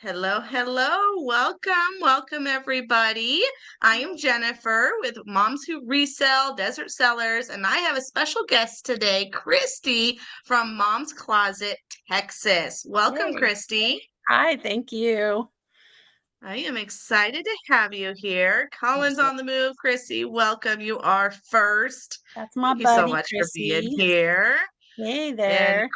Hello, hello. Welcome, everybody. I am Jennifer with Moms Who Resell, Desert Sellers, and I have a special guest today, Christy from Mom's Closet, Texas. Welcome, Yay. Christy. Hi, thank you. I am excited to have you here. I'm Colin's so on the move. Christy, welcome. You are first. That's my Thank you so buddy, much for being Chrissy. here. Hey And there.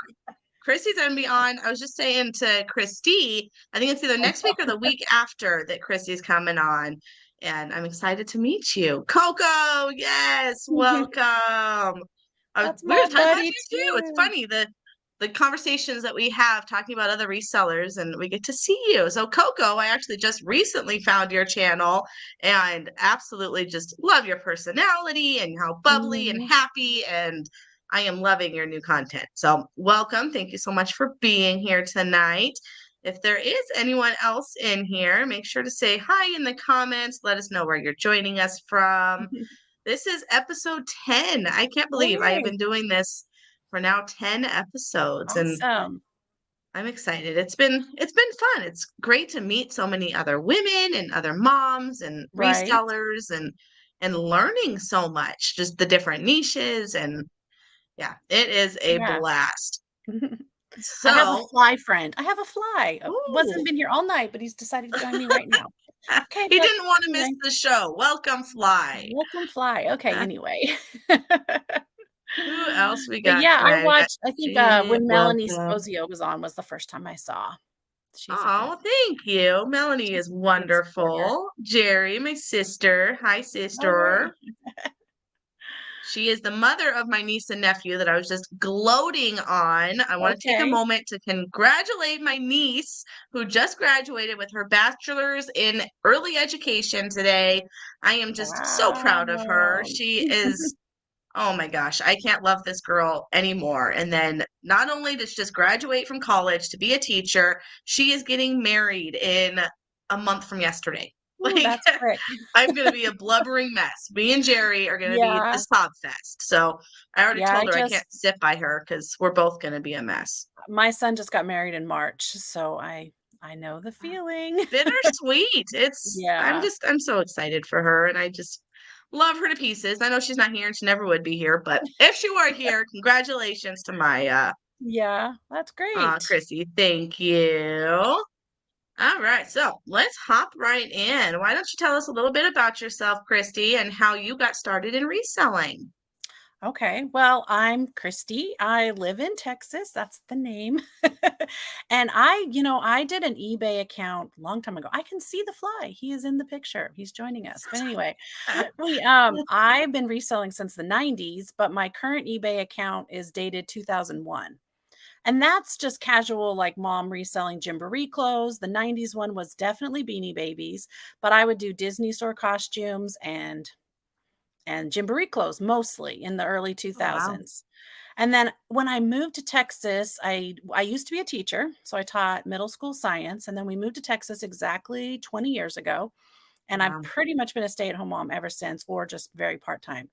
Christy's gonna be on. I was just saying to Christy, I think it's either next week or the week after that Christy's coming on. And I'm excited to meet you. Coco, yes, welcome. That's We were my talking about buddy you too. It's too. funny the conversations that we have talking about other resellers and we get to see you. So Coco, I actually just recently found your channel and absolutely just love your personality and how bubbly and Mhm. happy, and I am loving your new content. So welcome. Thank you so much for being here tonight. If there is anyone else in here, make sure to say hi in the comments. Let us know where you're joining us from. This is episode 10. I can't believe I have Yay. been doing this for now 10 episodes, and Awesome. I'm excited. It's been fun. It's great to meet so many other women and other moms and Right. resellers and learning so much, just the different niches, and yeah, it is a Yeah. blast. I have a So, fly friend. I have a fly. Wasn't ooh. been here all night, but he's decided to join me right now. Okay, He but didn't want to miss anyway, the show. Welcome, Fly. welcome fly. Okay, anyway. Who else we But got yeah, I tonight? We got watched I think, Jamie. when Melanie Welcome. Sposio was on was the first time I saw. She's a good Oh, thank you. Melanie she's is a good supporter. wonderful. Jerry, my sister. Hi, Oh, sister. yay. She is the mother of my niece and nephew that I was just gloating on. I want to take a Okay. moment to congratulate my niece who just graduated with her bachelor's in early education today. I am just so proud of her. Wow. She is, oh my gosh, I can't love this girl anymore. And then not only did she just graduate from college to be a teacher, she is getting married in a month from yesterday. Ooh, Like, that's quick. I'm gonna be a blubbering mess. Me and Jerry are gonna be the Yeah. sob fest. So I already Yeah, told her I can't sit by her because we're both gonna be a mess. my son just got married in March, so I know the feeling. Bittersweet. Yeah. I'm so excited for her, and I just love her to pieces. I know she's not here and she never would be here, but if she were here, congratulations to my Yeah, that's great. Chrissy. Thank you. All right, so let's hop right in. Why don't you tell us a little bit about yourself, Christy, and how you got started in reselling? Okay. Well, I'm Christy. I live in Texas. That's the name. And I did an eBay account a long time ago. I can see the fly. He is in the picture. He's joining us. But anyway, I've been reselling since the 90s, but my current eBay account is dated 2001. And that's just casual, like mom reselling Gymboree clothes. The 90s one was definitely Beanie Babies, but I would do Disney store costumes and Gymboree clothes mostly in the early Oh, wow. 2000s. And then when I moved to Texas, I used to be a teacher, so I taught middle school science, and then we moved to Texas exactly 20 years ago, and I've Wow. pretty much been a stay-at-home mom ever since, or just very part-time.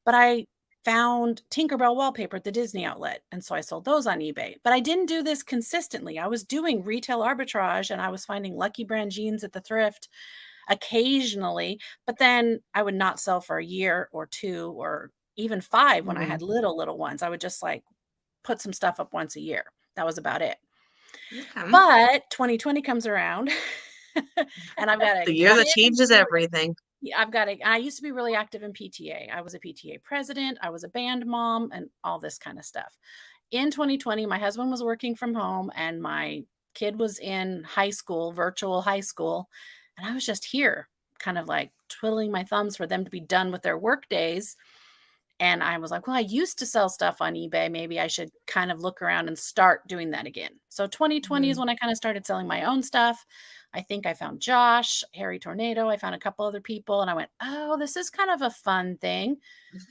But I found Tinkerbell wallpaper at the Disney outlet, and so I sold those on eBay. But I didn't do this consistently. I was doing retail arbitrage, and I was finding Lucky Brand jeans at the thrift occasionally, but then I would not sell for a year or 2 or even 5 when I Mhm. had little ones. I would just, like, put some stuff up once a year. That was about it. Okay. But 2020 comes around, and I've got a The year that kid changes who everything. yeah, I used to be really active in PTA. I was a PTA president, I was a band mom, and all this kinda stuff. In 2020, my husband was working from home, and my kid was in high school, virtual high school, and I was just here, kind of, like, twiddling my thumbs for them to be done with their work days, and I was like, "Well, I used to sell stuff on eBay. Maybe I should kind of look around and start doing that again." So 2020 is Mhm. when I kinda started selling my own stuff. I think I found Josh, Harry Tornado, I found a couple other people, and I went, "Oh, this is kind of a fun thing."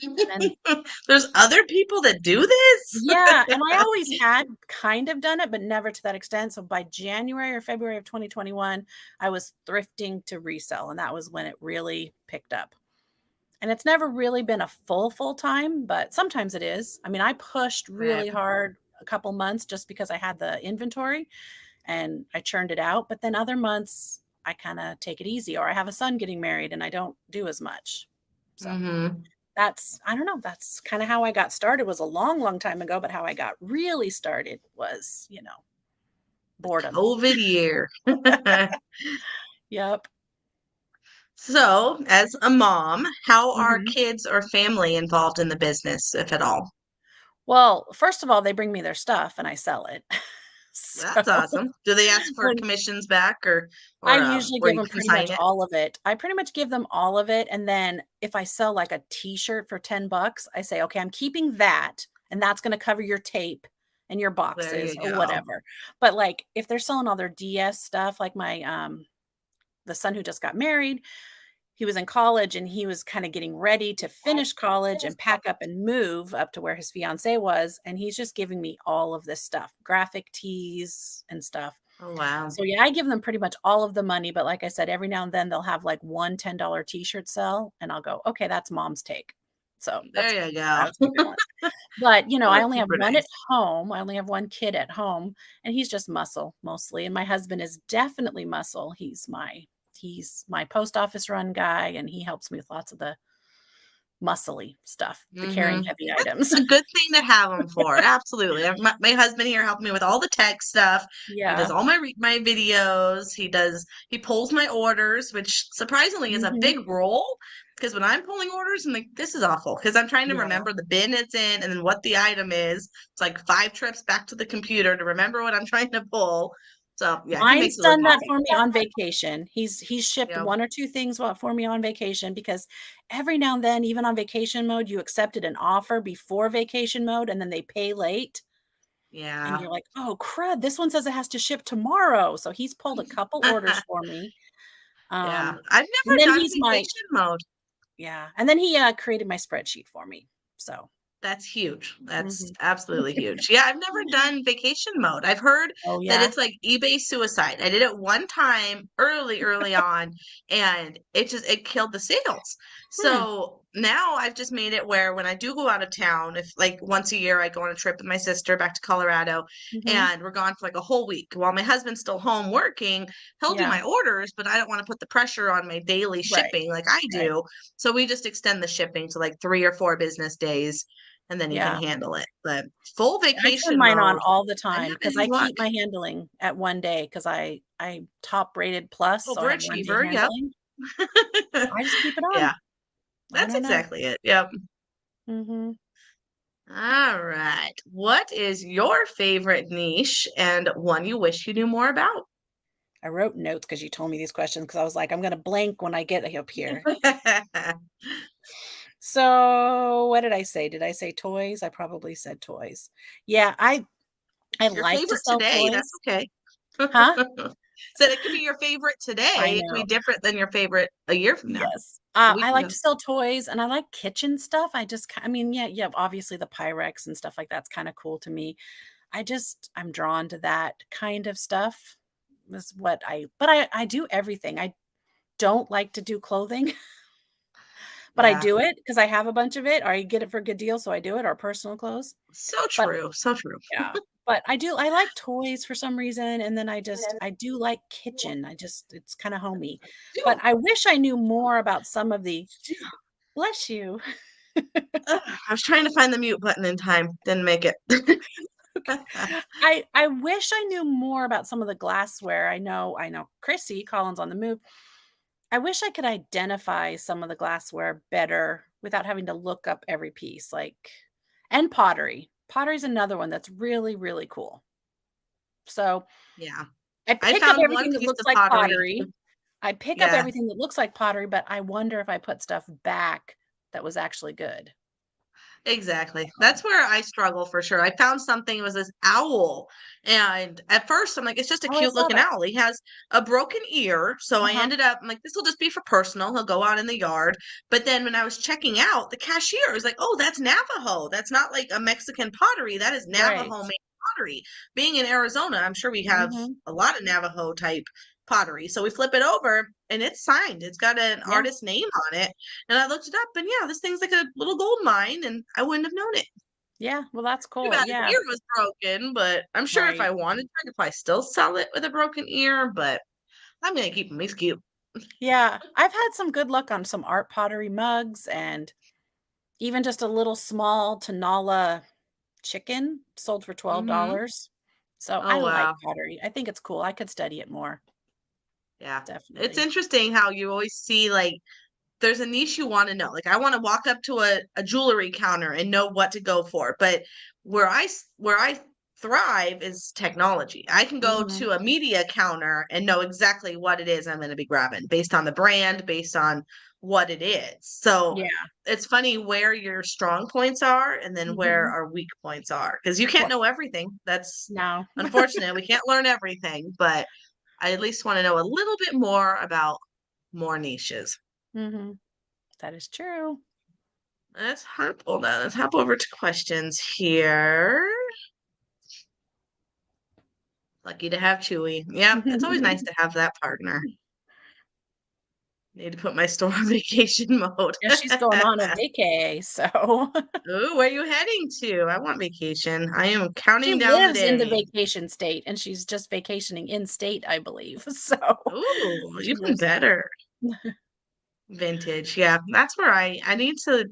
And then There's other people that do this? yeah, and I always had kind of done it, but never to that extent. So by January or February of 2021, I was thrifting to resell, and that was when it really picked up. And it's never really been a full time, but sometimes it is. I mean, I pushed Right. really hard a couple months just because I had the inventory. and I churned it out. But then other months I kind of take it easy, or I have a son getting married and I don't do as much. So Mm-hmm. that's, I don't know, that's kind of how I got started. Was a long, long time ago, but how I got really started was, boredom. COVID year. Yep. So, as a mom, how are Mhm. kids or family involved in the business, if at all? Well, first of all, they bring me their stuff and I sell it. So That's awesome. Do they ask for when commissions back or I or usually where give you them pretty much consign it? all of it. I pretty much give them all of it, and then if I sell like a t-shirt for 10 bucks, I say, "Okay, I'm keeping that, and that's gonna cover your tape and your There boxes you or go. whatever." But, like, if they're selling all their DS stuff, like the son who just got married, he was in college and he was kinda getting ready to finish college and pack up and move up to where his fiancée was, and he's just giving me all of this stuff, graphic tees and stuff. Oh, wow. So, yeah, I give them pretty much all of the money, but like I said, every now and then they'll have, like, one $10 t-shirt sell, and I'll go, "Okay, that's mom's take." So, that's There you go. that's what they want. But, I That's only have super one at nice. home. I only have one kid at home, and he's just muscle mostly, and my husband is definitely muscle. He's my post office run guy, and he helps me with lots of the muscly stuff, the carrying Mhm. heavy items. That's a good thing to have them for, absolutely. My husband here helped me with all the tech stuff. He does Yeah. all my videos, he pulls my orders, which surprisingly is a Mhm. big role. Because when I'm pulling orders, I'm like, "This is awful." Because 'cause I'm trying to Yeah. remember the bin it's in and then what the item is. It's like 5 trips back to the computer to remember what I'm trying to pull. So, yeah, he makes Mine's it look done that easy. for me on vacation. He's shipped Yeah. 1 or 2 things for me on vacation because every now and then, even on vacation mode, you accepted an offer before vacation mode, and then they pay late, and Yeah. you're like, "Oh, crud, this one says it has to ship tomorrow." So he's pulled a couple orders for me. Yeah. Um, I've and never then done he's my vacation mode. yeah, and then he, created my spreadsheet for me. So That's huge. That's mhm. absolutely huge. Yeah, I've never done vacation mode. I've heard Oh, that yeah? it's like eBay suicide. I did it one time early on, and it killed the sales. Hmm, So now I've just made it where when I do go out of town, if like once a year I go on a trip with my sister back to Colorado, mhm. and we're gone for like a whole week. While my husband's still home working, he'll do Yeah, my orders, but I don't want to put the pressure on my daily right, shipping like I right. do. So we just extend the shipping to like 3 or 4 business days and then he can Yeah. handle it. But full I turn vacation mine on mode, all the I time because haven't I had luck. keep my handling at 1 day because I top rated plus, so I have 1 day Overachiever, yep. handling. I just keep it on. Yeah, I that's don't know. exactly it. Yep. Mhm. All right. What is your favorite niche and one you wish you knew more about? I wrote notes because you told me these questions because I was like, "I'm gonna blank when I get up here." So, what did I say? Did I say toys? I probably said toys. Yeah, I Your like to favorite sell today, that's toys. okay. Huh? Said it could be your favorite I today. It could be know. different than your favorite a year from now, Yes. a week I like ago. to sell toys and I like kitchen stuff. I mean, yeah, yeah, obviously the Pyrex and stuff like that's kind of cool to me. I'm drawn to that kind of stuff. Is what but I do everything. I don't like to do clothing, but I Yeah. do it because I have a bunch of it or I get it for a good deal, so I do it, or personal clothes. So But true. So true. yeah, but I like toys for some reason, and then I do like kitchen. It's kinda homey. But I wish I knew more about some of the bless you. Ugh, I was trying to find the mute button in time, didn't make it. I wish I knew more about some of the glassware. I know Chrissy, Collins on the Move. I wish I could identify some of the glassware better without having to look up every piece, like and pottery. Pottery's another one that's really, really cool. So, Yeah. I I pick up found one everything that piece looks of like pottery. pottery. I pick up Yeah, everything that looks like pottery, but I wonder if I put stuff back that was actually good. exactly. That's where I struggle for sure. I found something, it was this owl. And at first, I'm like, it's just a Oh, I cute saw looking that. owl. He has a broken ear. So I Uh-huh. ended up, I'm like, this will just be for personal. He'll go out in the yard. But then when I was checking out, the cashier was like, oh, that's Navajo. That's not like a Mexican pottery. That is Right. Navajo made pottery. Being in Arizona, I'm sure we have Mhm. a lot of Navajo type pottery. So we flip it over and it's signed. It's got an Yeah. artist name on it. And I looked it up and yeah, this thing's like a little gold mine and I wouldn't have known it. Yeah, well, that's Too cool. bad his Yeah, ear was broken, but I'm sure if right. I wanted to, I could probably still sell it with a broken ear, but I'm gonna keep him. He's cute. Yeah, I've had some good luck on some art pottery mugs and even just a little small Tanala chicken sold for Mhm. $12. So I Oh, like wow. pottery. I think it's cool. I could study it more, Yeah. It's definitely. interesting how you always see, like, there's a niche you wanna know. Like, I wanna walk up to a jewelry counter and know what to go for, but where I thrive is technology. I can go Mhm. to a media counter and know exactly what it is I'm gonna be grabbing based on the brand, based on what it is. So, Yeah. it's funny where your strong points are and then where Mhm. our weak points are, because you can't Well, know everything. That's no. unfortunate. We can't learn everything, but I at least wanna know a little bit more about more niches. Mhm. That is true. Let's hop over to questions here. Lucky to have Chewy. Yeah, it's always nice to have that partner. Need to put my store on vacation mode. Yeah, she's going on a vacay, so Ooh, where are you heading to? I want vacation. I am she counting down the lives in the days. vacation state, and she's just vacationing in state, I believe. So Ooh, she even lives better. Vintage. Yeah, that's where I need to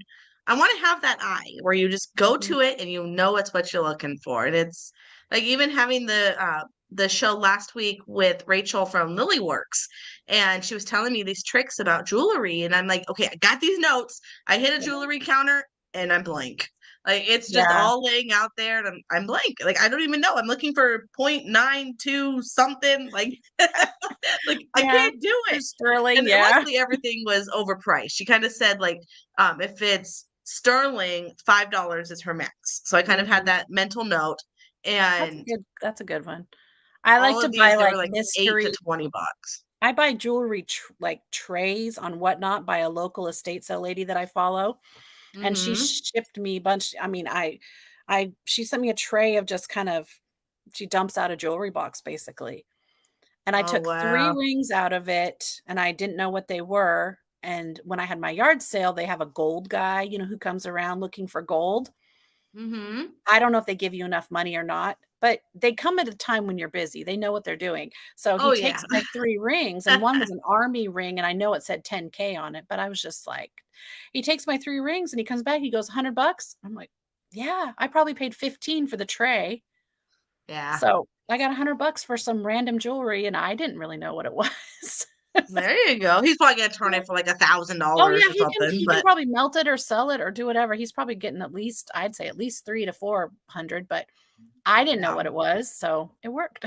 I wanna have that eye where you just go Mhm. to it and you know it's what you're looking for, and it's like even having the show last week with Rachel from Lilyworks, and she was telling me these tricks about jewelry, and I'm like, "Okay, I got these notes." I hit a Yeah. jewelry counter, and I'm blank. Like, it's just Yeah. all laying out there, and I'm blank. Like, I don't even know. I'm looking for .92 something, like like, I Yeah. can't do For it. sterling, And yeah. luckily, everything was overpriced. She kinda said, like, if it's sterling, $5 is her max. So I kind of had Mhm. that mental note, and That's a good one. I like all to of these, buy, they were like, like 8 to mystery 20 bucks. I buy jewelry like, trays on Whatnot by a local estate sale lady that I follow, and she Mhm. shipped me a bunch I mean, I she sent me a tray of just kind of she dumps out a jewelry box, basically, and I Oh, took 3 wow. rings out of it, and I didn't know what they were, and when I had my yard sale, they have a gold guy, who comes around looking for gold. Mhm. I don't know if they give you enough money or not, but they come at a time when you're busy. They know what they're doing. So he Oh, yeah. takes my 3 rings, and one was an army ring, and I know it said 10K on it, but I was just like he takes my 3 rings and he comes back, he goes, $100? I'm like, "Yeah, I probably paid 15 for the tray." Yeah. So, I got $100 for some random jewelry, and I didn't really know what it was. There you go. He's probably gonna turn Yeah. it for like Oh, $1,000 yeah, or he something, can but probably melt it or sell it or do whatever. He's probably getting at least I'd say at least 3 to 400, but I didn't know yeah. what it was, so it worked.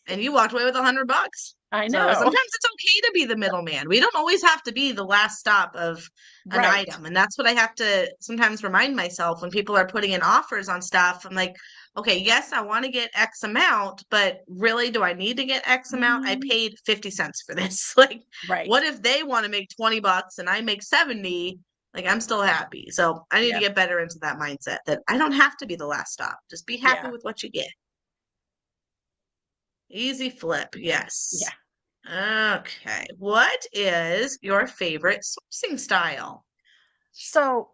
And you walked away with $100. I So know. sometimes it's okay to be the middleman. We don't always have to be the last stop of an Right. item. And that's what I have to sometimes remind myself when people are putting in offers on stuff. I'm like, okay, yes, I want to get X amount, but really, do I need to get X amount? I Mhm. paid 50 cents for this. Like, Right. what if they want to make 20 bucks and I make 70? Like, I'm still happy. So I need to Yeah. get better into that mindset that I don't have to be the last stop. Just be happy Yeah. with what you get. Easy flip. Yeah. Yes. Okay. What is your favorite sourcing style? So,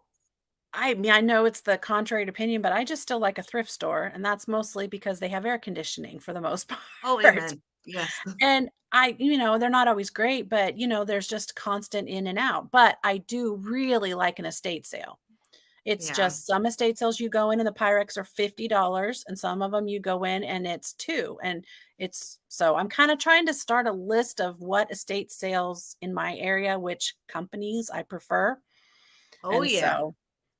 I mean, I know it's the contrary to opinion, but I just still like a thrift store, and that's mostly because they have air conditioning for the most Oh, part. amen. Yes. And they're not always great, but, there's just constant in and out. But I do really like an estate sale. It's Yeah. just some estate sales you go in and the Pyrex are $50 and some of them you go in and it's 2 and it's so I'm kinda trying to start a list of what estate sales in my area, which companies I prefer, Oh, and yeah.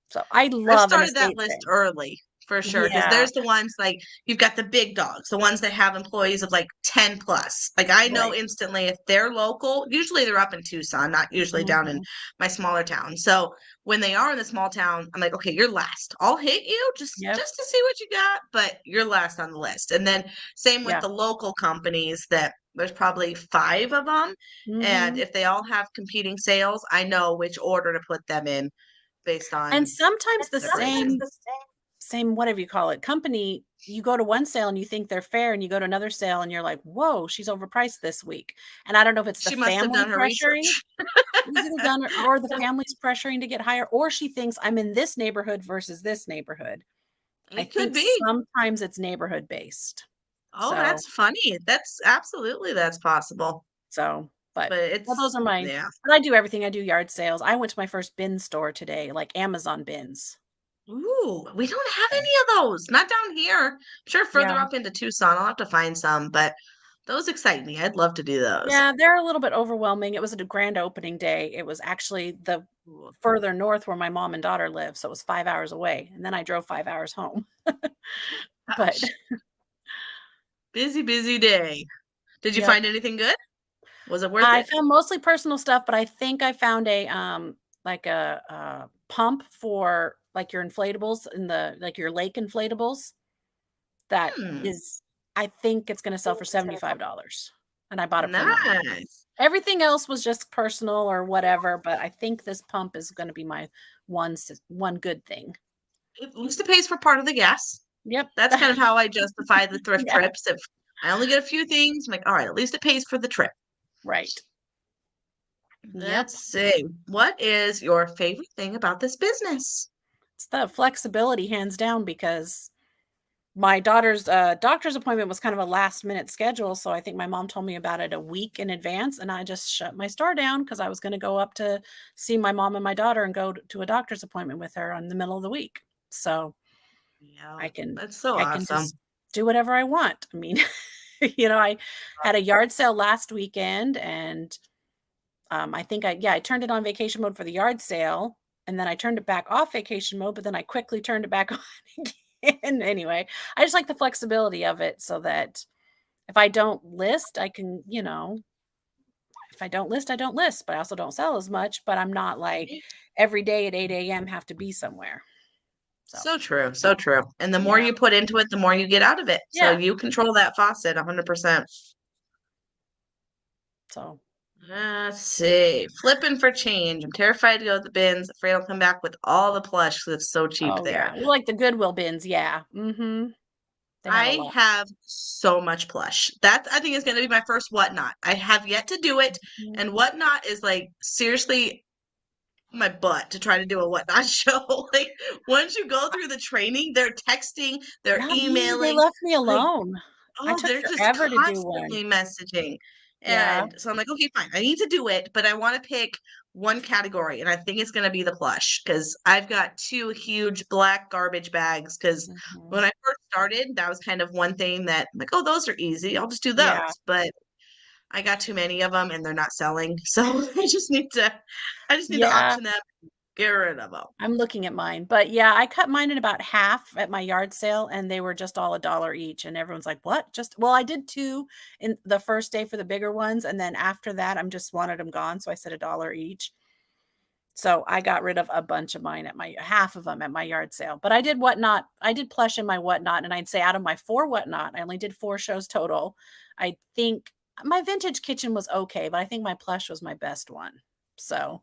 so I I've love an started that estate list sale. early for sure because Yeah, there's the ones like you've got the big dogs, the ones that have employees of like 10 plus. Like I know right. instantly if they're local, usually they're up in Tucson, not usually down in Mhm. my smaller town. So when they are in the small town, I'm like, okay, you're last. I'll hit you Yep. just to see what you got, but you're last on the list. And then same with Yeah. the local companies that there's probably 5 of them. And Mhm. if they all have competing sales, I know which order to put them in based And on sometimes the the pricing. same whatever you call it, company, you go to one sale and you think they're fair, and you go to another sale and you're like, "Whoa, she's overpriced this week." And I don't know if it's the She must have family done her pressuring. research. She's either done or the family's pressuring to get higher, or she thinks I'm in this neighborhood versus this neighborhood. I It could think be. sometimes it's neighborhood based. Oh, So that's funny. That's absolutely that's possible. so, but But well, it's those are my yeah. but I do everything. I do yard sales. I went to my first bin store today, like Amazon bins. Ooh, we don't have So, any of those. Not down here. I'm sure further yeah. up into Tucson, I'll have to find some, but those excite me. I'd love to do those. Yeah, they're a little bit overwhelming. It was a grand opening day. It was actually the Ooh, further north where my mom and daughter live, so it was 5 hours away, and then I drove 5 hours home. But gosh, busy, busy day. Did you yep. find anything good? Was it worth I it? found mostly personal stuff, but I think I found a, like a pump for, like, your inflatables in the like, your lake inflatables that Hmm. is I think it's gonna sell for $75, and I bought it for 9. Nice. Everything else was just personal or whatever, but I think this pump is gonna be my one good thing. At least it pays for part of the gas. Yep. That's kind of how I justify the thrift Yeah, trips. If I only get a few things, I'm like, all right, at least it pays for the trip. right. Yep. Let's see. What is your favorite thing about this business? It's the flexibility hands down because my daughter's, doctor's appointment was kind of a last minute schedule, so I think my mom told me about it a week in advance, and I just shut my store down because I was gonna go up to see my mom and my daughter and go to a doctor's appointment with her in the middle of the week. So, Yeah, I can that's so I can awesome. just do whatever I want. I mean, I had a yard sale last weekend, and, I think I turned it on vacation mode for the yard sale, and then I turned it back off vacation mode, but then I quickly turned it back on again. Anyway, I just like the flexibility of it so that if I don't list, I can, if I don't list, I don't list, but I also don't sell as much, but I'm not like Right? every day at 8 AM have to be somewhere. So, So true, so true. And the more yeah. you put into it, the more you get out of it. So Yeah. you control that faucet 100%. So, Let's see. Flipping for change. I'm terrified to go to the bins, afraid I'll come back with all the plush 'cause it's so cheap oh, there. yeah. We like the Goodwill bins, yeah. Mhm. They have a I lot. have so much plush. That I think is going to be my first whatnot. I have yet to do it, Mhm. and whatnot is like seriously my butt to try to do a whatnot show. Like once you go through the training, they're texting, they're Not me, they emailing, left me like alone. I oh, took they're just forever to do one. constantly messaging. Yeah. And so I'm like, okay, fine. I need to do it, but I want to pick one category, and I think it's going to be the plush because I've got two huge black garbage bags. Because when Mhm. I first started, that was kind of one thing that I'm like, oh, those are easy. I'll just do Yeah. those. But I got too many of them, and they're not selling. So I just need to Yeah. auction them, get rid of them. I'm looking at mine, but yeah, I cut mine in about half at my yard sale, and they were just all a dollar each, and everyone's like, "What?" Just well, I did 2 in the first day for the bigger ones, and then after that, I'm just wanted them gone, so I said a dollar each. So I got rid of a bunch of mine at my half of them at my yard sale. But I did plush in my whatnot, and I'd say out of my 4 whatnot, I only did 4 shows total. I think my vintage kitchen was okay, but I think my plush was my best one. So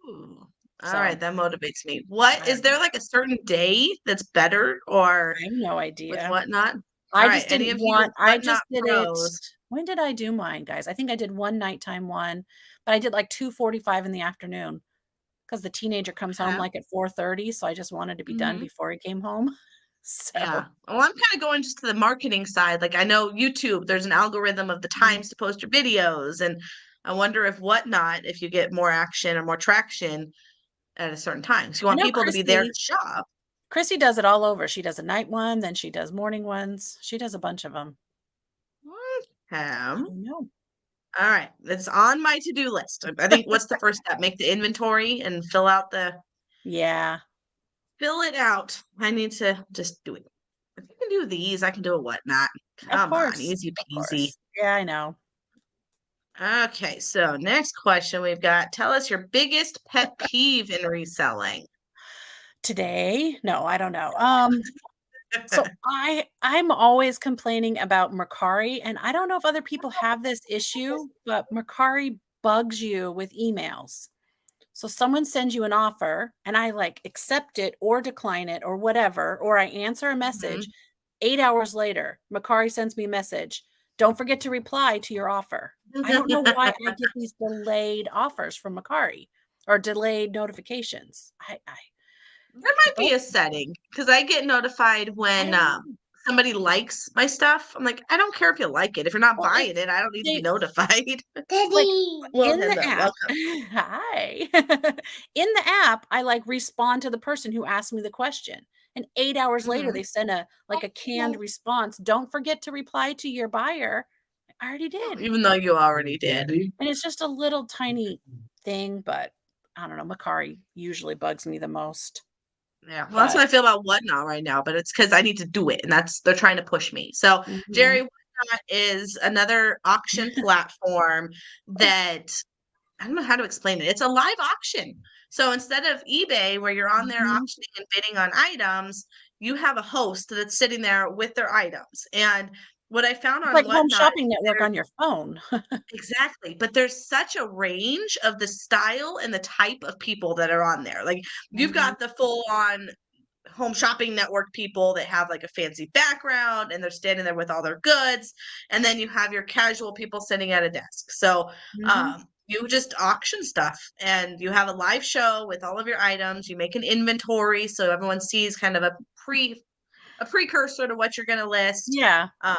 Ooh. All right, so that motivates me. What I is don't there know. like a certain day that's better or I have no with idea. whatnot? All I right, just any didn't of you want I whatnot just did it pros? when did I do mine, guys? I think I did one nighttime one, but I did like 2:45 in the afternoon because the teenager comes home Okay. like at 4:30, so I just wanted to be done Hmm. before he came home. Yeah. So, Well, I'm kind of going just to the marketing side. Like I know YouTube, there's an algorithm of the mm, times to post your videos, and I wonder if whatnot, if you get more action or more traction at a certain time. So you I want know people to be there to Christy shop. Chrissy does it all over. She does a night one, then she does morning ones. She does a bunch of them. Okay. I know. All right. It's on my to-do list. I think what's the first step? Make the inventory and Yeah, fill it out. I need to just do it. If you can do these, I can do a whatnot. of Come on, course, easy of peasy. course. Yeah, I know. Okay, so next question we've got, tell us your biggest pet peeve in reselling. Today? No, I don't know. So I'm always complaining about Mercari, and I don't know if other people have this issue, but Mercari bugs you with emails. So someone sends you an offer and I like accept it or decline it or whatever, or I answer a message. Mhm. 8 hours later, Mercari sends me a message. Don't forget to reply to your offer. I don't know why I get these delayed offers from Mercari or delayed notifications. I There might be a setting because I get notified I when don't know. somebody likes my stuff. I'm like, I don't care if you like it. If you're not Well, buying it's it, I don't need to be they notified. like, Well, in the hello, app welcome. hi. In the app, I, like, respond to the person who asked me the question, and 8 hours later, Mhm. they send a like, a canned response, "Don't forget to reply to your buyer." I already did, Even though you already did. and it's just a little tiny thing, but I don't know, Macari usually bugs me the most, Yeah, well, that's but what I feel about Whatnot right now, but it's because I need to do it, and they're trying to push me. So, mhm. Jerry, Whatnot is another auction platform that I don't know how to explain it. It's a live auction. So instead of eBay, where you're on there Mhm. auctioning and bidding on items, you have a host that's sitting there with their items. And what I found It's on like Home Whatnot, Shopping Network on your phone. exactly, but there's such a range of the style and the type of people that are on there. Like you've Mhm. got the full on home shopping network people that have like a fancy background and they're standing there with all their goods, and then you have your casual people sitting at a desk. So Mhm. you just auction stuff and you have a live show with all of your items. You make an inventory so everyone sees kind of a precursor to what you're going to list. Yeah. uh,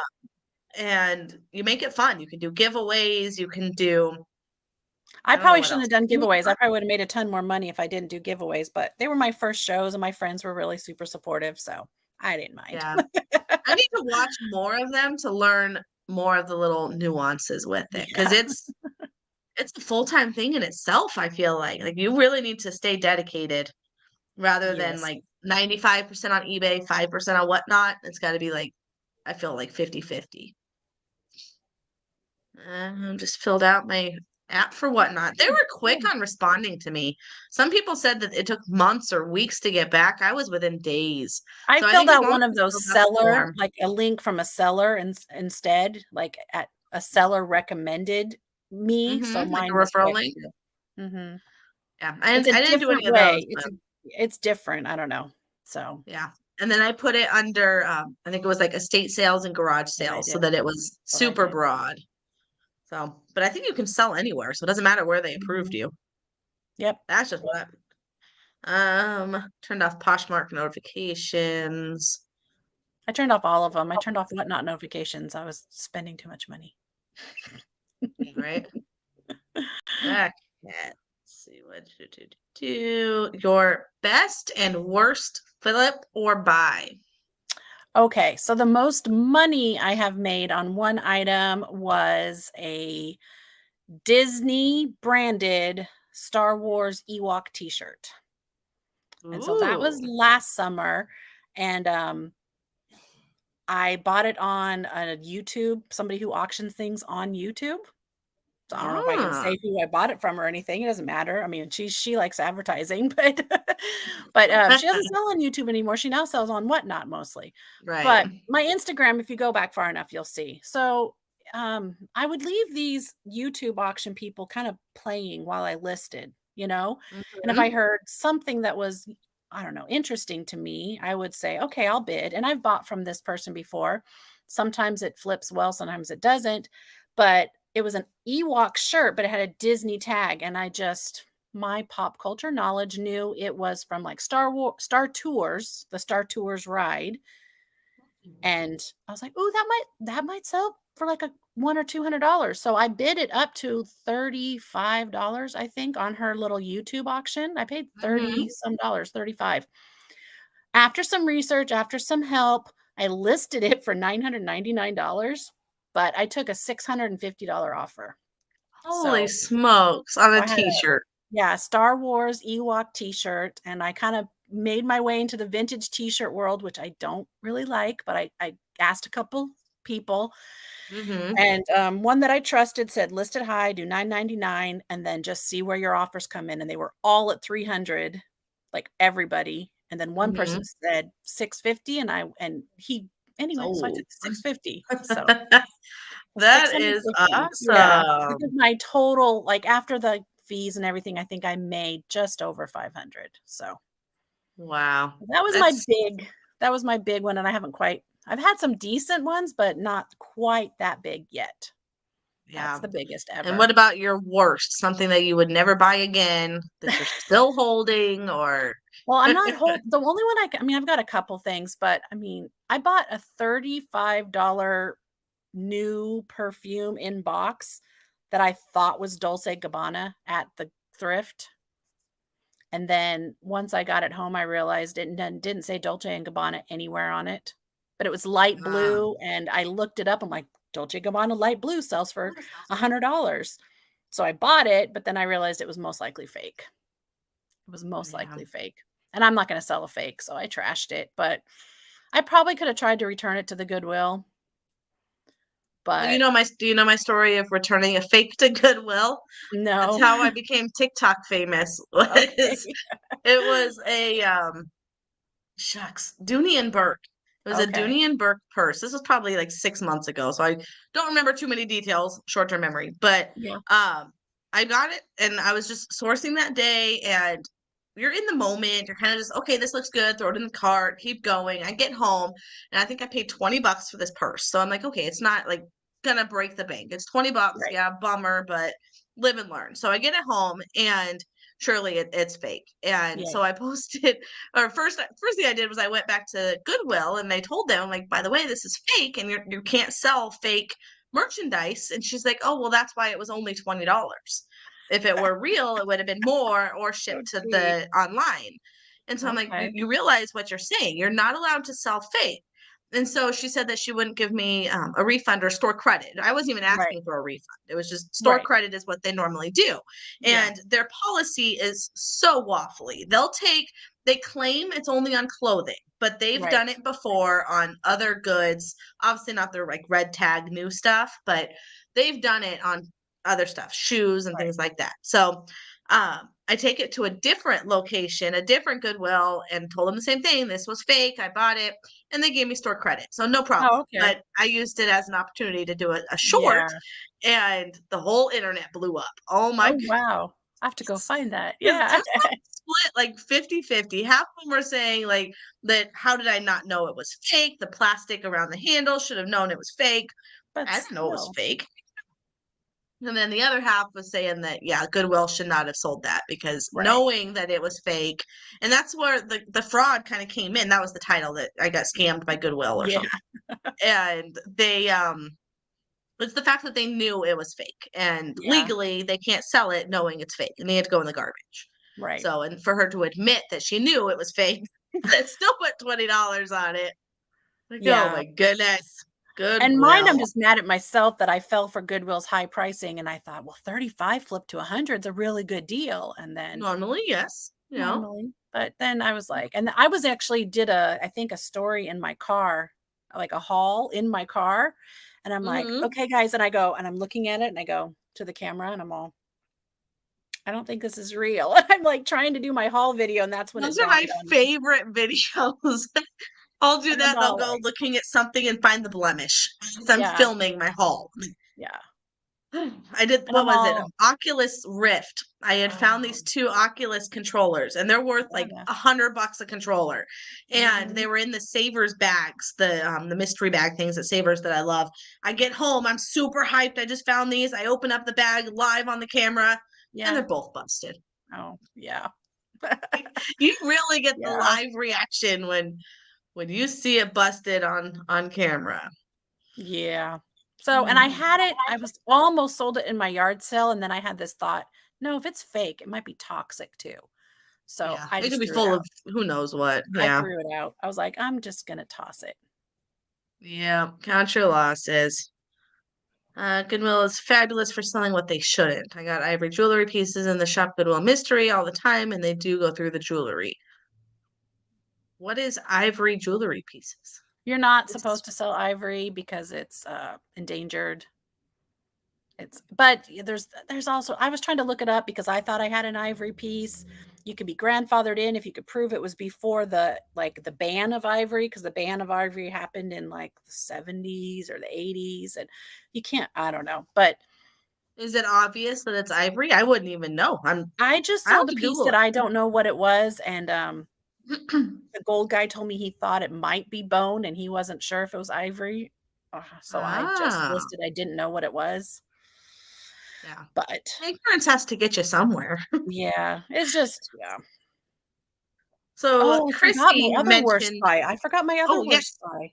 and you make it fun. You can do giveaways. You can do, I I don't know probably what shouldn't else. have done giveaways. I probably would've made a ton more money if I didn't do giveaways, but they were my first shows and my friends were really super supportive, so I didn't mind. Yeah, I need to watch more of them to learn more of the little nuances with it because Yeah. it's a full-time thing in itself. I feel like you really need to stay dedicated rather than Yes. like 95% on eBay, 5% on Whatnot. It's got to be like, I feel like 50-50. Just filled out my app for Whatnot. They Good, were quick good. on responding to me. Some people said that it took months or weeks to get back. I was within days. I So I filled think as out long one as of you those filled out the seller form. like, a link from a seller instead, like, at a seller recommended me, so Like a mine was referral quick link. too. Mhm. Yeah, It's a I didn't do different any of those, way. but It's different, I don't know. So, yeah. And then I put it under, I think it was like estate sales and garage what I sales so did. that it was That's what I super did. broad. So, but I think you can sell anywhere, so it doesn't matter where they approved Mhm. you. Yep. That's just what turned off Poshmark notifications. I turned off all of them. I turned off whatnot notifications. I was spending too much money. Yeah, right? Okay. Let's see what do. Your best and worst flip or buy. Okay, so the most money I have made on one item was a Disney branded Star Wars Ewok t-shirt. And so that was Ooh. last summer, and, I bought it on a YouTube somebody who auctions things on YouTube. So I don't know if I can Ah. say who I bought it from or anything, it doesn't matter. I mean, she likes advertising, but she doesn't sell on YouTube anymore, she now sells on Whatnot mostly. Right. But my Instagram, if you go back far enough, you'll see. So, I would leave these YouTube auction people kind of playing while I listed, you know? And if I Mhm. heard something that was, I don't know, interesting to me, I would say, "Okay, I'll bid." And I've bought from this person before. Sometimes it flips well, sometimes it doesn't, but it was an Ewok shirt, but it had a Disney tag, and I just my pop culture knowledge knew it was from, like, Star Tours, the Star Tours ride, and I was like, "Ooh, that might sell for, like, a 1 or $200." So I bid it up to $35, I think, on her little YouTube auction. I paid Mhm. 30 some dollars, 35. After some research, after some help, I listed it for $999, but I took a $650 offer. Holy So, smokes, on a I had a t-shirt. yeah, Star Wars Ewok t-shirt, and I kinda made my way into the vintage t-shirt world, which I don't really like, but I asked a couple people, Mhm. and, one that I trusted said, "List it high, do 999, and then just see where your offers come in," and they were all at 300, like, everybody, and then one person Mhm. said 650, and he anyway, so I Oh. took the 650, so That is 650, yeah, because awesome. my total like, after the fees and everything, I think I made just over 500, so Wow. that was my That's big that was my big one, and I haven't quite I've had some decent ones, but not quite that big yet. That's yeah. the biggest And what ever. about your worst? Something that you would never buy again that you're still holding or Well, I'm not the only one I mean, I've got a couple things, but I mean, I bought a $35 new perfume in box that I thought was Dolce& Gabbana at the thrift, and then once I got it home, I realized it didn't say Dolce& Gabbana anywhere on it, but it was light Ah, blue, and I looked it up, I'm like, "Dolce& Gabbana light blue sells for $100." So I bought it, but then I realized it was most likely fake. It was most yeah. likely fake, and I'm not gonna sell a fake, so I trashed it, but I probably could have tried to return it to the Goodwill, Well, but do you know my story of returning a fake to Goodwill? That's no. how I became TikTok famous. Okay. It was a shucks, Dooney and Burke. It was a Okay. Dooney and Burke purse. This was probably like 6 months ago, so I don't remember too many details, short-term memory. But Yeah. um, I got it, and I was just sourcing that day, and you're in the moment. You're kind of just okay. This looks good. Throw it in the cart. Keep going. I get home, and I think I paid $20 for this purse. So I'm like, okay, it's not like gonna break the bank. It's $20. Right. Yeah, bummer, but live and learn. So I get it home, and surely it's fake. And Yeah. so I posted or first thing I did was I went back to Goodwill and I told them like, by the way, this is fake and you can't sell fake merchandise. And she's like, oh well, that's why it was only $20. If it were real, it would have been more or So shipped to sweet. the online. And so I'm like, Okay. you realize what you're saying. You're not allowed to sell fake. And so she said that she wouldn't give me a refund or store credit. I wasn't even Right. asking for a refund. It was just store Right. credit is what they normally do. Yeah. And their policy is so waffly. They claim it's only on clothing, but they've Right. done it before on other goods. Obviously, not their like red tag new stuff, but they've done it on other stuff, shoes and Right. things like that. So I take it to a different location, a different Goodwill, and told them the same thing. This was fake. I bought it, and they gave me store credit, so no problem. Oh, okay. But I used it as an opportunity to do a short, Yeah. and the whole internet blew up. Oh my Oh, wow. I have to go goodness. find that. Because Yeah. it was probably split like 50-50. Half of them were saying like that, how did I not know it was fake? The plastic around the handle should have known it was fake. But I didn't know it was still. fake. And then the other half was saying that, yeah, Goodwill should not have sold that because Right. knowing that it was fake, and that's where the fraud kind of came in. That was the title that I got scammed by Goodwill or Yeah. something. And it's the fact that they knew it was fake and Yeah. legally they can't sell it knowing it's fake and they had to go in the garbage. Right. So, and for her to admit that she knew it was fake, that still put $20 on it. Like, oh Yeah. my goodness. And mine, I'm Goodwill. just mad at myself that I fell for Goodwill's high pricing, and I thought, "Well, 35 flipped to 100 is a really good deal," and then Normally, yes. normally but then I was like and I was actually did I think a story in my car, like a haul in my car, and I'm like, Hmm. "Okay, guys," and I go and I'm looking at it, and I go to the camera, and I'm all, "I don't think this is real." I'm, like, trying to do my haul video, and that's when it Those are my dawned on me, favorite videos. I'll do and I'm that. They'll all go like looking at something and find the blemish as I'm yeah, filming my haul. yeah, I did, and what I'm was it? all, Oculus Rift. I had found "Oh, these two Oculus controllers and they're worth oh, like yeah." $100 a controller. And they Mhm. were in the Savers bags, the mystery bag things at Savers that I love. I get home, I'm super hyped. I just found these. I open up the bag live on the camera and Yeah. they're both busted. Oh, yeah. You really get the Yeah. live reaction when you see it busted on camera. Yeah. So and I Hmm. had it I was almost sold it in my yard sale, and then I had this thought, "No, if it's fake, it might be toxic too." So, Yeah, I it could just be threw it full of out. who knows what. I Yeah. threw it out. I was like, "I'm just gonna toss it." Yeah. Count your losses. Goodwill is fabulous for selling what they shouldn't. I got ivory jewelry pieces in the shop Goodwill Mystery all the time, and they do go through the jewelry. What is ivory jewelry pieces? You're not It's supposed to sell ivory because it's, endangered. It's but there's also I was trying to look it up because I thought I had an ivory piece. You could be grandfathered in if you could prove it was before the ban of ivory, because the ban of ivory happened in, like, the '70s or the '80s, and you can't I don't know, but is it obvious that it's ivory? I wouldn't even know. I just I'll have sold a to piece Google that I don't know what it was, and, it. the gold guy told me he thought it might be bone, and he wasn't sure if it was ivory, so I just Ah, listed I didn't know what it was, yeah. but Ignorance has to get you somewhere. yeah, it's just yeah. So Oh, I forgot my Chrissy other worst mentioned, buy. I forgot my other oh, worst yes, buy.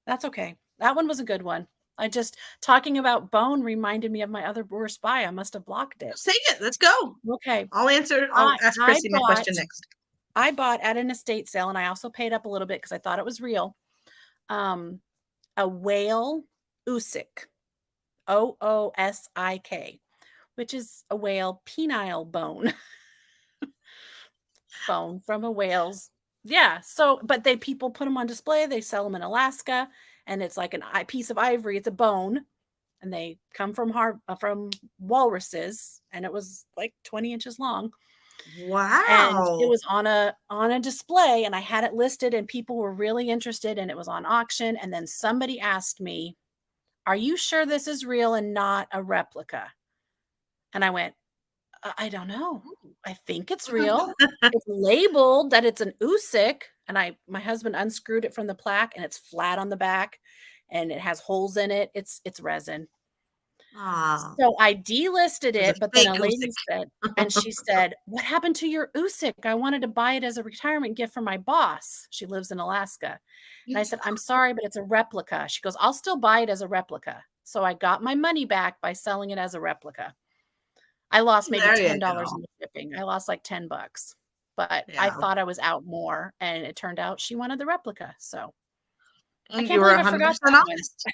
That's okay. That one was a good one. I just talking about bone reminded me of my other worst buy. I must have blocked it. say it. Let's go. Okay. I'll I ask I Chrissy my bought question next. I bought at an estate sale, and I also paid up a little bit because I thought it was real. Um, a whale oosik, OOSIK, which is a whale penile bone, bone from a whale's. Yeah. So, but people put them on display. They sell them in Alaska, and it's like piece of ivory. It's a bone, and they come from walruses, and it was like 20 inches long. And it Wow. was on a display, and I had it listed, and people were really interested, and it was on auction, and then somebody asked me, "Are you sure this is real and not a replica?" And I went, I don't know. I think it's real. It's labeled that it's an Usyk, and my husband unscrewed it from the plaque, and it's flat on the back, and it has holes in it. It's resin." Ah, So I delisted there's a it, but then fake a lady Usyk. said, and she said, "What happened to your Usyk? I wanted to buy it as a retirement gift for my boss." She lives in Alaska. And I said, "I'm sorry, but it's a replica." She goes, "I'll still buy it as a replica." So I got my money back by selling it as a replica. I lost maybe There you $10 go. in the shipping. I lost like 10 bucks, but I Yeah. thought I was out more, and it turned out she wanted the replica. So I And can't you were believe I forgot 100% that one. honest.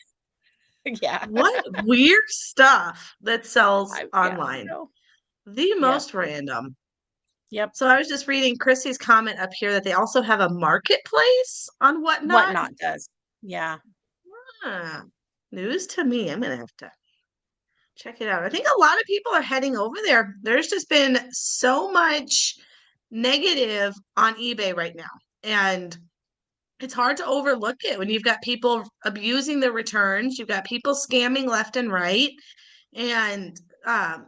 Yeah. What weird stuff that sells Yeah, I online. know. The Yep. most random. Yep. So I was just reading Chrissy's comment up here that they also have a marketplace on Whatnot. Whatnot does. Yeah. Huh. News to me. I'm gonna have to check it out. I think a lot of people are heading over there. There's just been so much negative on eBay right now. And it's hard to overlook it when you've got people abusing the returns, you've got people scamming left and right. And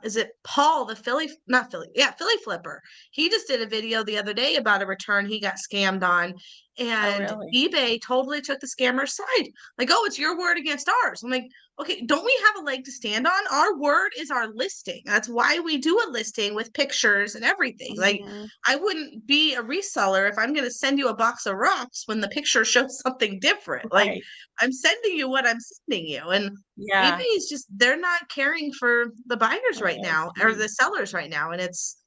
is it Paul, the Philly, not Philly, yeah, Philly Flipper? He just did a video the other day about a return he got scammed on, Oh, and really? eBay totally took the scammer's side. Like, oh, it's your word against ours. I'm like, okay, don't we have a leg to stand on? Our word is our listing. That's why we do a listing with pictures and everything. Like, Mhm. I wouldn't be a reseller if I'm going to send you a box of rocks when the picture shows something different. Like, Right. I'm sending you what I'm sending you. And Yeah. eBay is just they're not caring for the buyers right Oh, I now or see. the sellers right now, and it's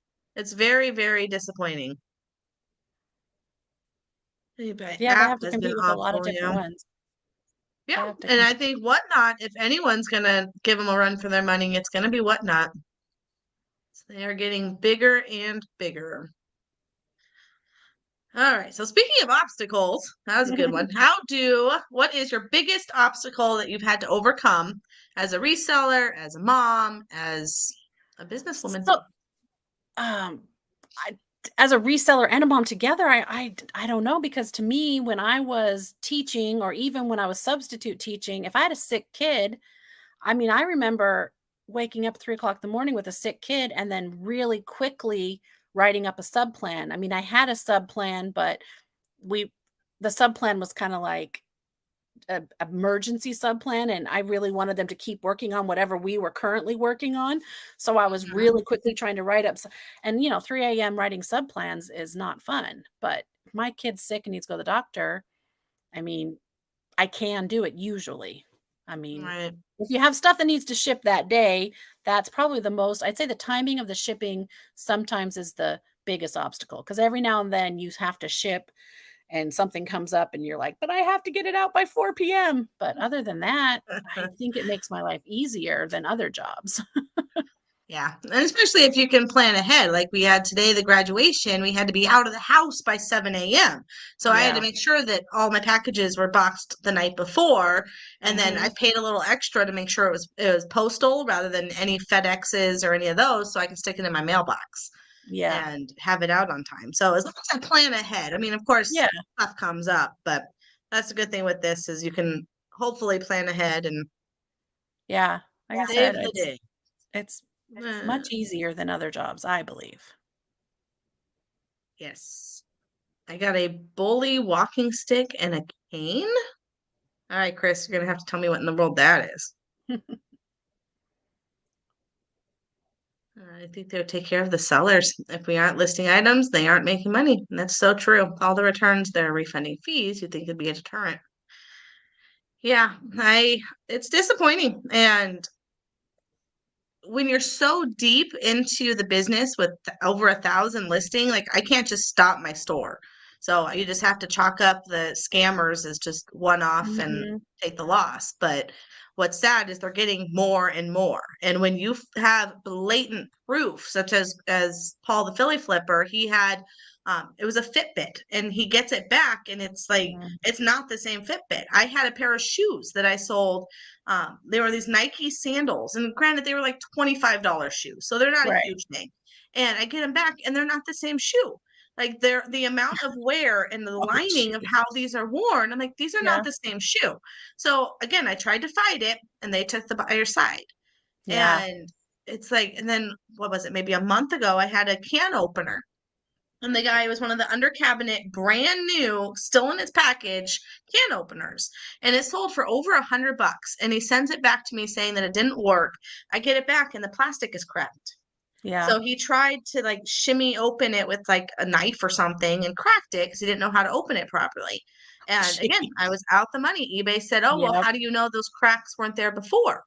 very, very disappointing. eBay Yeah, they app have to has been compete with a lot of awful, different yeah. ones. Yeah, They have to and I compete. think Whatnot, if anyone's gonna give them a run for their money, it's gonna be Whatnot. So they are getting bigger and bigger. All right. So speaking of obstacles, that was a good one. What is your biggest obstacle that you've had to overcome as a reseller, as a mom, as a businesswoman? So, um, I as a reseller and a mom together, I don't know, because to me, when I was teaching, or even when I was substitute teaching, if I had a sick kid, I mean, I remember waking up at 3 o'clock in the morning with a sick kid, and then really quickly writing up a sub plan. I mean, I had a sub plan, but we the sub plan was kind of like a emergency sub plan, and I really wanted them to keep working on whatever we were currently working on. So I was Mhm. really quickly trying to write up, and 3 a.m. writing sub plans is not fun. But if my kid's sick and needs to go to the doctor, I mean, I can do it usually. I mean, Right. if you have stuff that needs to ship that day, that's probably the most. I'd say the timing of the shipping sometimes is the biggest obstacle, because every now and then you have to ship and something comes up and you're like, "But I have to get it out by 4 p.m." But other than that, I think it makes my life easier than other jobs. Yeah, and especially if you can plan ahead. Like we had today, the graduation, we had to be out of the house by 7 a.m. So I had to Yeah. make sure that all my packages were boxed the night before, and then I Mhm. paid a little extra to make sure it was postal rather than any FedExes or any of those, so I can stick it in my mailbox Yeah. and have it out on time. So as long as I plan ahead, I mean, of course, Yeah. stuff comes up, but that's the good thing with this is you can hopefully plan ahead and Yeah. Like I save said, the day. it's Uh, much easier than other jobs, I believe. yes. I got a bully walking stick and a cane. All right, Chris, you're gonna have to tell me what in the world that is. I think they would take care of the sellers. If we aren't listing items, they aren't making money. And that's so true. All the returns, they're refunding fees. You'd think it'd be a deterrent. Yeah, it's disappointing. And when you're so deep into the business with over 1,000 listing, like I can't just stop my store. So you just have to chalk up the scammers as just one off and Mhm. take the loss. But what's sad is they're getting more and more. And when you have blatant proof, such as Paul the Philly Flipper, he had it was a Fitbit and he gets it back and it's like Mm. it's not the same Fitbit. I had a pair of shoes that I sold. They were these Nike sandals, and granted, they were like $25 shoes, so they're not a Right. huge thing. And I get them back, and they're not the same shoe. Like they're the amount of wear and the Oh, lining of how jeez. these are worn. I'm like, these are not Yeah. the same shoe. So again, I tried to fight it, and they took the buyer side. Yeah. And it's like, and then what was it? Maybe a month ago, I had a can opener and the guy was one of the under cabinet, brand new, still in its package, can openers. And it sold for over $100. And he sends it back to me saying that it didn't work. I get it back and the plastic is cracked. Yeah. So he tried to like shimmy open it with like a knife or something and cracked it because he didn't know how to open it properly. And again, I Jeez. was out the money. eBay said, "Oh, well, Yep. how do you know those cracks weren't there before?"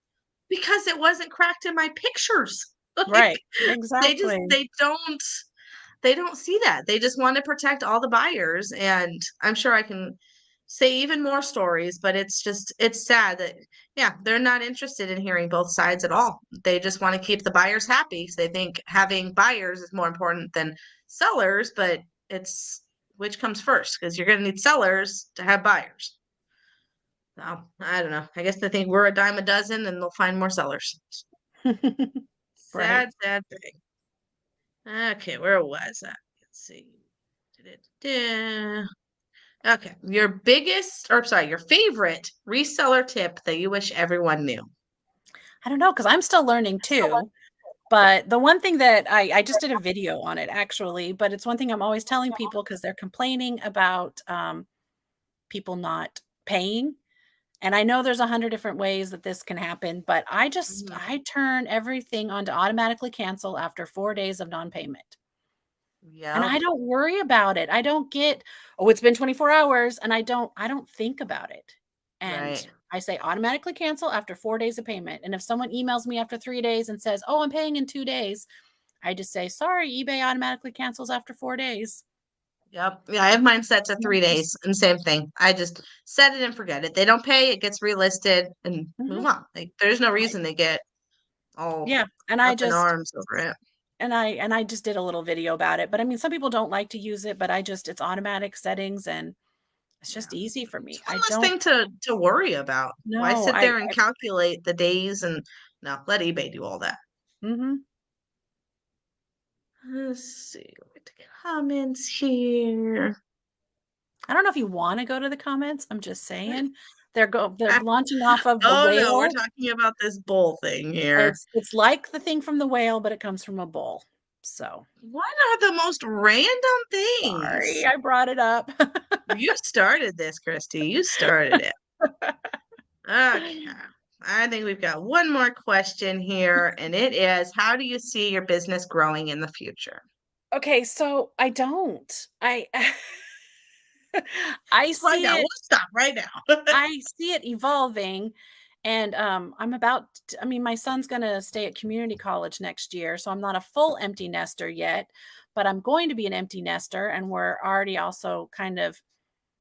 Because it wasn't cracked in my pictures. Like Right. Exactly. they don't see that. They just want to protect all the buyers. And I'm sure I can say even more stories, but it's sad that, yeah, they're not interested in hearing both sides at all. They just want to keep the buyers happy. So they think having buyers is more important than sellers, but it's which comes first because you're going to need sellers to have buyers. So I don't know. I guess they think we're a dime a dozen and they'll find more sellers. Right. Sad, sad thing. Okay, where was that? Let's see. Da-da-da. Okay, your biggest, or sorry, your favorite reseller tip that you wish everyone knew. I don't know, because 'cause I'm still learning too, but the one thing that I just did a video on it actually, but it's one thing I'm always telling people because 'cause they're complaining about, people not paying, and I know there's 100 different ways that this can happen, but Mhm. I turn everything on to automatically cancel after 4 days of non-payment, and I Yep, don't worry about it. I don't get, "Oh, it's been 24 hours," and I don't think about it, and right. I say automatically cancel after 4 days of payment, and if someone emails me after 3 days and says, "Oh, I'm paying in 2 days," I just say, "Sorry, eBay automatically cancels after 4 days." Yep. Yeah, I have mine set to Yeah, 3 days just and same thing. I just set it and forget it. They don't pay, it gets relisted and move mhm, on. Like there's no right. reason they get all Yeah, up in arms over it. and I just did a little video about it, but I mean, some people don't like to use it, but I just it's automatic settings and it's Yeah. just easy for It's me. one I less don't thing to worry about. Why know. sit there and calculate the days and no, let eBay do all that. Mhm. Let's see what the comments here. I don't know if you wanna go to the comments, I'm just saying. They're launching off of the Oh no, we're whale. talking about this bull thing here. It's like the thing from the whale, but it comes from a bull. So, What are the most random sorry, things? I brought it up. You started this, Christy. You started it. Okay. I think we've got one more question here, and it is how do you see your business growing in the future? Okay, so I don't. I I Let's find see out. We'll it stop right now. I see it evolving, and, I'm about t I mean, my son's gonna stay at community college next year, so I'm not a full empty nester yet, but I'm going to be an empty nester, and we're already also kind of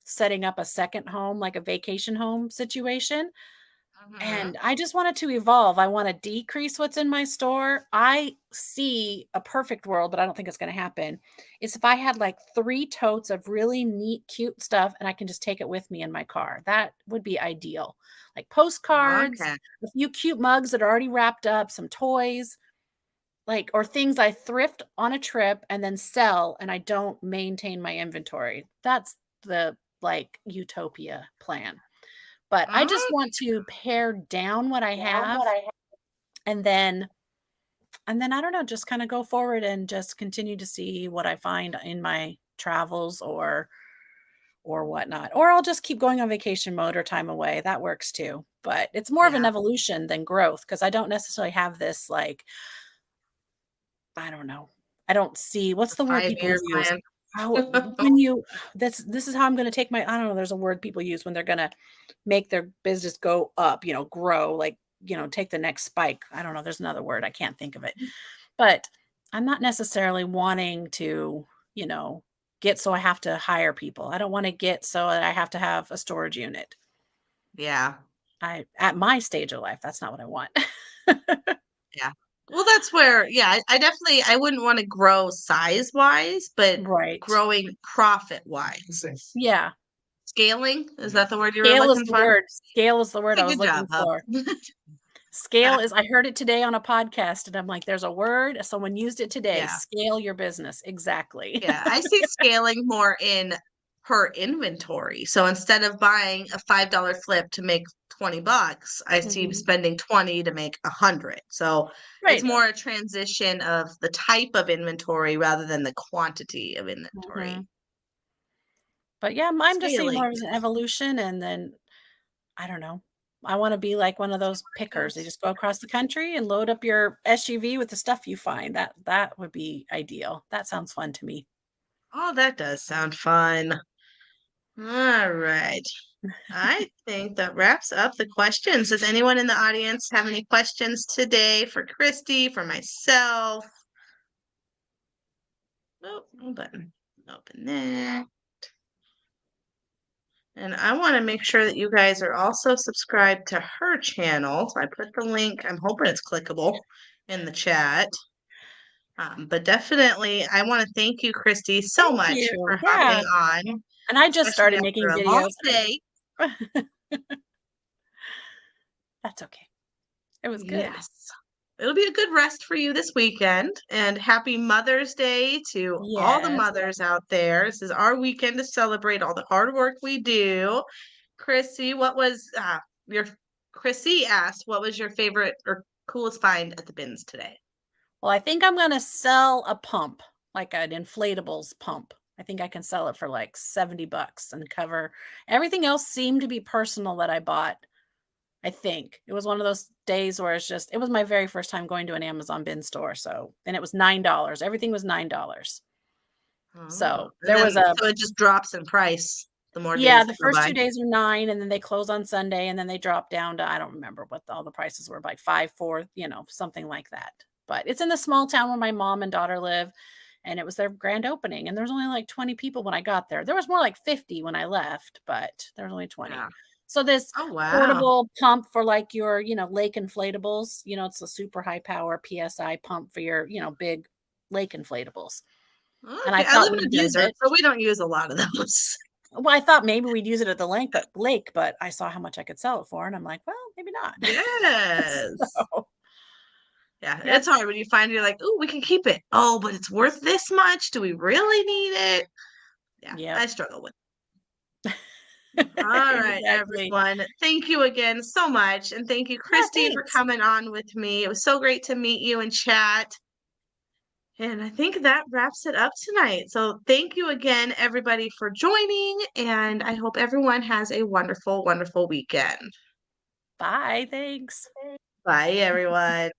setting up a second home, like a vacation home situation. Mhm. And I just want it to evolve. I want to decrease what's in my store. I see a perfect world, but I don't think it's going to happen. Is if I had like 3 totes of really neat, cute stuff and I can just take it with me in my car. That would be ideal. Like postcards, Okay. a few cute mugs that are already wrapped up, some toys, like, or things I thrift on a trip and then sell and I don't maintain my inventory. That's the like utopia plan. But I just Mm, want to pare down what I have and then I don't know, just kinda go forward and just continue to see what I find in my travels or whatnot. Or I'll just keep going on vacation mode or time away, that works too. But it's more of an yeah. evolution than growth because I don't necessarily have this, like, I don't know. I don't see what's The the word people 5-year use? plan. How when you this is how I'm gonna take my I don't know, there's a word people use when they're gonna make their business go up, grow, like, take the next spike. I don't know, there's another word, I can't think of it. But I'm not necessarily wanting to, you know, get so I have to hire people. I don't wanna get so that I have to have a storage unit. Yeah. I at my stage of life, that's not what I want. Yeah. Well, that's where, yeah, I definitely, I wouldn't want to grow size wise, but Right. growing profit wise. Yeah. Scaling, is that the word you were Scale is looking the for? word. Scale is the word Hey, I was good job, looking Hub. for. Scale is I heard it today on a podcast, and I'm like, "There's a word, someone used it today. Yeah. Scale your business." Exactly. Yeah. I see scaling more in per inventory. So instead of buying a $5 flip to make $20, I see Mhm. spending 20 to make 100. So it's Right. more a transition of the type of inventory rather than the quantity of inventory. Mhm. But, yeah, I'm just seeing more Scaling. as an evolution, and then, I don't know. I wanna be like one of those pickers. They just go across the country and load up your SUV with the stuff you find. That would be ideal. That sounds fun to me. Oh, that does sound fun. All right. I think that wraps up the questions. Does anyone in the audience have any questions today for Christy, for myself? Oh, no button. Open that. And I want to make sure that you guys are also subscribed to her channel. So I put the link, I'm hoping it's clickable in the chat. But definitely, I want to thank you, Christy, so Thank much you. for Yeah, hopping on, and I just especially started after making a long videos. day. That's okay. It was good. Yes. It'll be a good rest for you this weekend. And happy Mother's Day to all the Yes. mothers out there. This is our weekend to celebrate all the hard work we do. Chrissy, what was your Chrissy asked, what was your favorite or coolest find at the bins today? Well, I think I'm gonna sell a pump, like an inflatables pump. I think I can sell it for like $70 and cover everything else seemed to be personal that I bought, I think. It was one of those days where it was my very first time going to an Amazon bin store, so and it was $9. Everything was $9. Oh, So, and there was then a so it just drops in price the more yeah, days the that go first by. 2 days were 9, and then they close on Sunday, and then they drop down to I don't remember what all the prices were, like 5, 4, something like that. But it's in the small town where my mom and daughter live, and it was their grand opening, and there was only, like, 20 people when I got there. There was more like 50 when I left, but there was only 20. Yeah. So this Oh, wow. portable pump for, like, your, lake inflatables, it's a super high power PSI pump for your, big lake inflatables, and I Okay. I thought live in a we'd use desert, it. so we don't use a lot of those. Well, I thought maybe we'd use it at the lake, but I saw how much I could sell it for, and I'm like, "Well, maybe not." Yes. So, Yeah, yeah, it's hard when you find you're like, "Ooh, we can keep it." Oh, but it's worth this much? Do we really need it? Yeah, yep. I struggle with. All right, Exactly. everyone. Thank you again so much. And thank you, Yeah, Christy, for thanks. coming on with me. It was so great to meet you and chat. And I think that wraps it up tonight. So thank you again, everybody, for joining. And I hope everyone has a wonderful, wonderful weekend. Bye, thanks. Bye, everyone.